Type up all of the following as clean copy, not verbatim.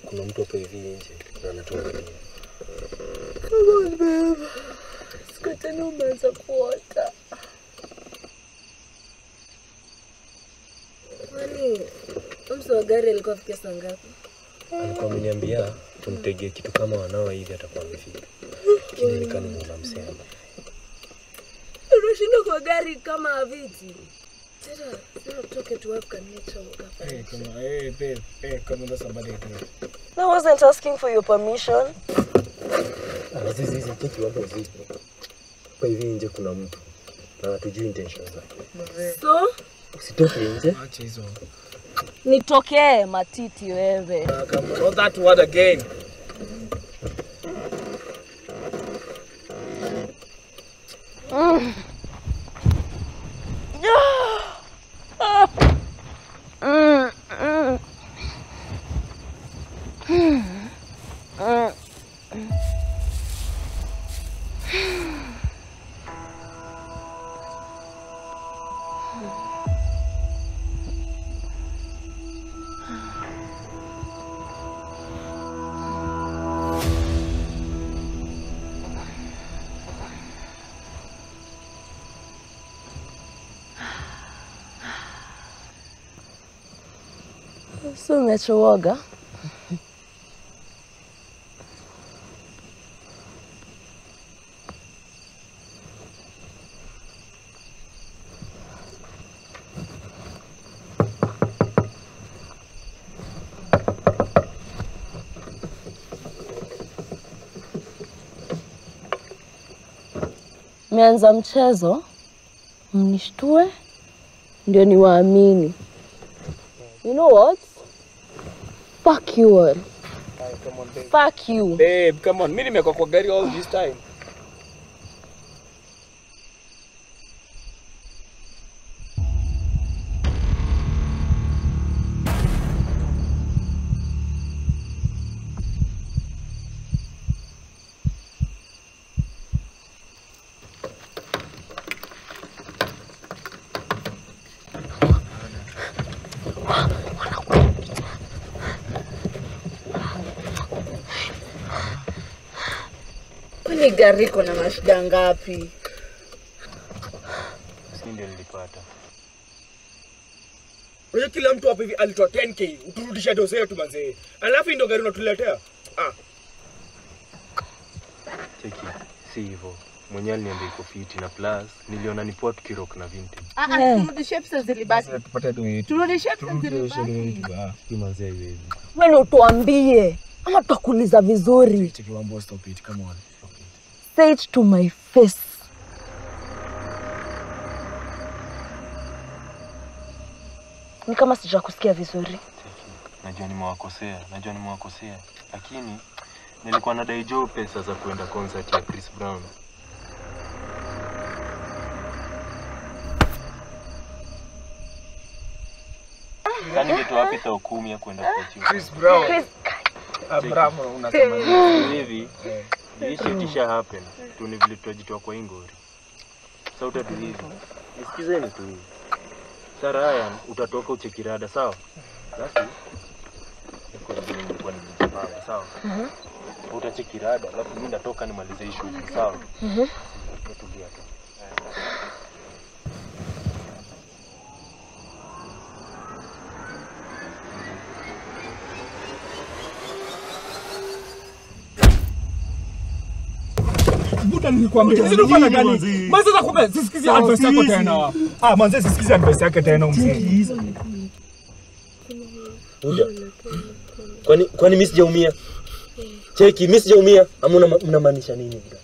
Kuna mtu hapo hivi nje na anatuangalia. Come on, babe. Sikute numeanza kuota. Kwani mtu wa gari alikuwa afika saa ngapi? Alikuwa ameniambia tumtegee kitu kama wanao hivi atakuwa amefika. Lakini nikani muona msema. Unashinda kwa gari kama viti. Sasa tutoke tu hapo kanisa ukapa. Hey, come on. Hey, babe. Hey, come on, somebody here. I wasn't asking for your permission. Zizi kiki wapo zizi. Kwa hivi nje kuna mtu. Na hatujui intentions zake. So, usitoke nje. Acha hizo. Nitokee matiti wewe. Come on, not that word again. So umechowoga? Meanza mchezo, mnishtue, ndio niwaamini. You know what? Fuck you all. Come on, babe. Fuck you. Babe, come on. Mimi nimekuwa kwa gari all this time. Kwani gari kuna mashida ngapi? Sisi ndio nilipata. Wewe kila mtu hapa hivi alitoa 10k, uturudisha doze yetu manze. Alafu ndio gari unatuletea. Cheki, si hivyo. Mwenye aliniambia iko fiti na plus niliona ni poa tukirock na vintage. Turudishe pesa zilibaki. Tupate doze. Turudishe pesa zilibaki. Kimanzia hivi. Wewe utuambie ama tutakuuliza vizuri. Cheki wambo, stop it. Come on. Say it to my face. Ni kama sijakusikia vizuri. Najua nimewakosea. Lakini nilikuwa nadai Joe pesa za kwenda concert ya Chris Brown. Kani geto wapi tao 10 ya kwenda kwa chifu. Chris Brown. Bravo, unasema hivi. Hii shit isha happen. Tu ni vile tutajitoa kwa ingori. Sasa utatuliza. Nisikizeni tu hivi. Sarayan utatoka uchekirada, sawa? Basi nikurudini nilikuwa nimejipanga, sawa? Utachekirada, alafu mimi natoka nimalize hii shughuli, sawa? Tulia tu. Buta nilikwambia. Sisi tunafanya gani? Manze za kupe, sisikize advice yako tena. Manze sisikize advice yako tena mzee. Kwani mimi sijaumia? Cheki, mimi sijaumia. Ama mnamaanisha nini buda?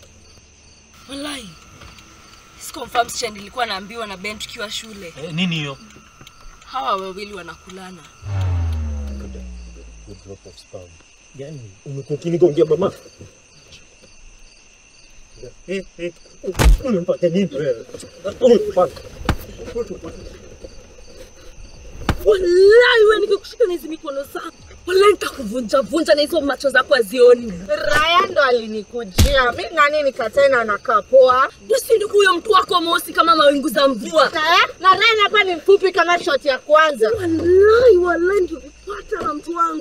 Wallahi. Confirm sasa nilikuwa naambiwa na Ben tukiwa shule. Nini hiyo? Hawa wawili wanakulana. Good drop of spam. Yaani umekuwa kinigongea mama. Unapata nini wewe? Wallahi wewe nikikushika na hizo mikono zako. Wallahi nitakuvunja na hizo macho zako azioni. Raya ndo alinikujia. Mimi nani nikatena na kapoa. Yesu ndio huyo mtu wako mosi kama mawingu za mvua. Na Raya hapa ni mfupi kama shot ya kwanza. Wallahi nikipata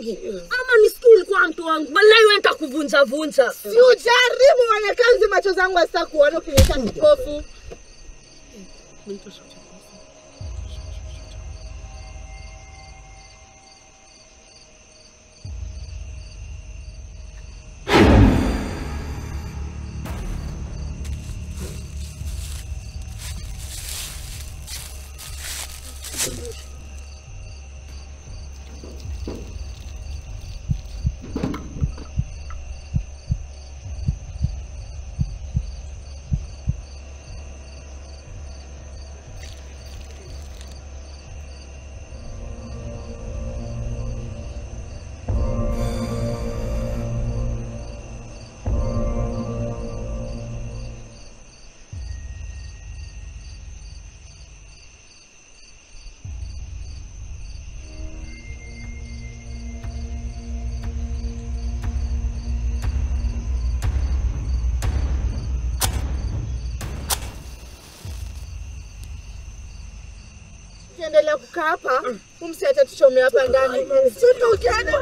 wangu. Ama nisikie ulikuwa mtu wangu. Wallahi wewe nitakuvunja vunja. Si ujaribu wanakanzi macho zangu hasa kuona ukiniita kipofu. Endelea kukaa hapa, umsiache tuchome hapa ndani. Sio ukienda.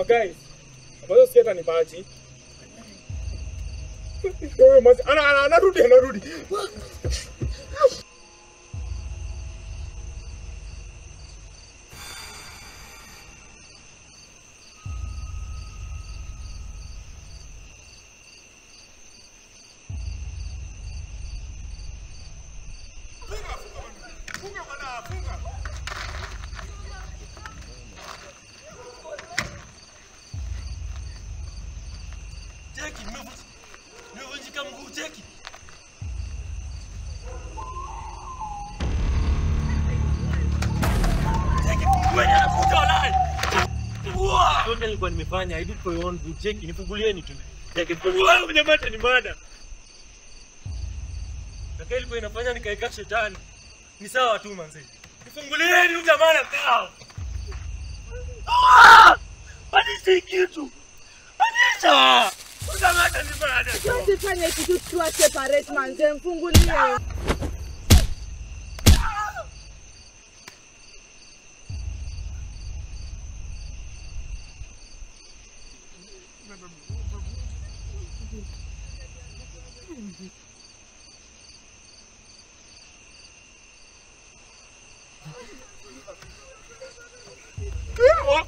Guys, ambazo sieta ni baji. Wewe mwanzo anarudi. Jackie, nimevunjika mguu Jackie. Jackie, wewe unakuja online. Yote nilikuwa nimefanya, I did for your own good. Jackie, nifungulieni tu. Jackie, wewe unyamata ni mada. Kaka ilikuwa inafanya nikaeka shetani. Ni sawa tu manzi. Nifungulieni huyu jamaa na kao. Hadi kitu. Anisha! Utamata ni bada. Usifanye kitu tuwa separate manze, mfungulie.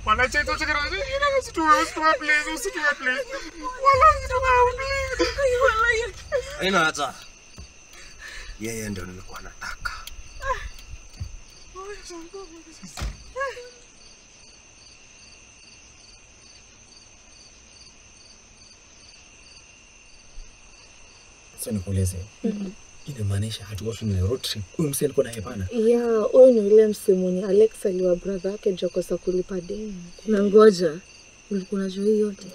Mana cerita sekarang ni, ini situasi please. Walau please. Haina hata. Yeye ndio nilikuwa nataka. Sasa nikueleze. Inamaanisha hatuwafi na road trip. Huyu msee alikuwa naye bana. Yeah, huyo ni yule msee mwenye Alex aliwa brother yake jokosa kulipa deni. Na ngoja. Ulikuwa unajua hiyo yote.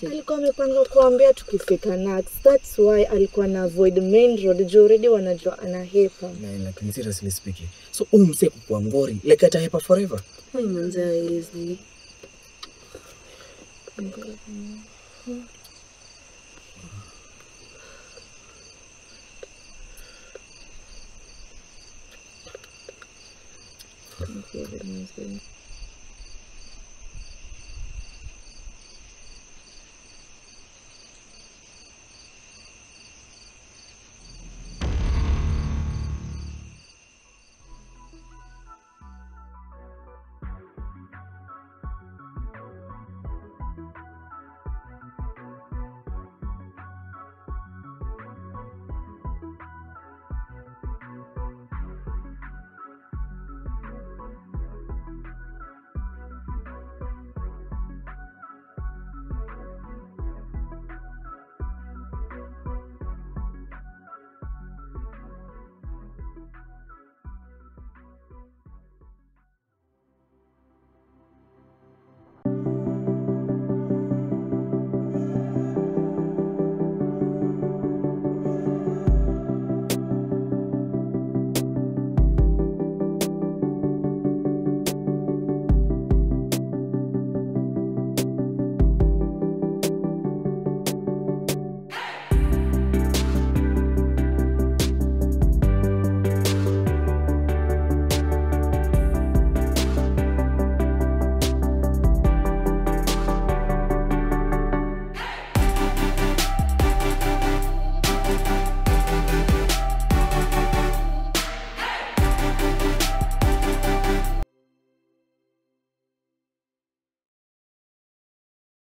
Alikuwa amepanga kuambia tukifika next. That's why alikuwa na avoid main road. Juu already wanajua anahepa. Na lakini seriously speaking. So huyu msee kwa ngori like atahepa forever. Hai manze hizi. Thank you very much.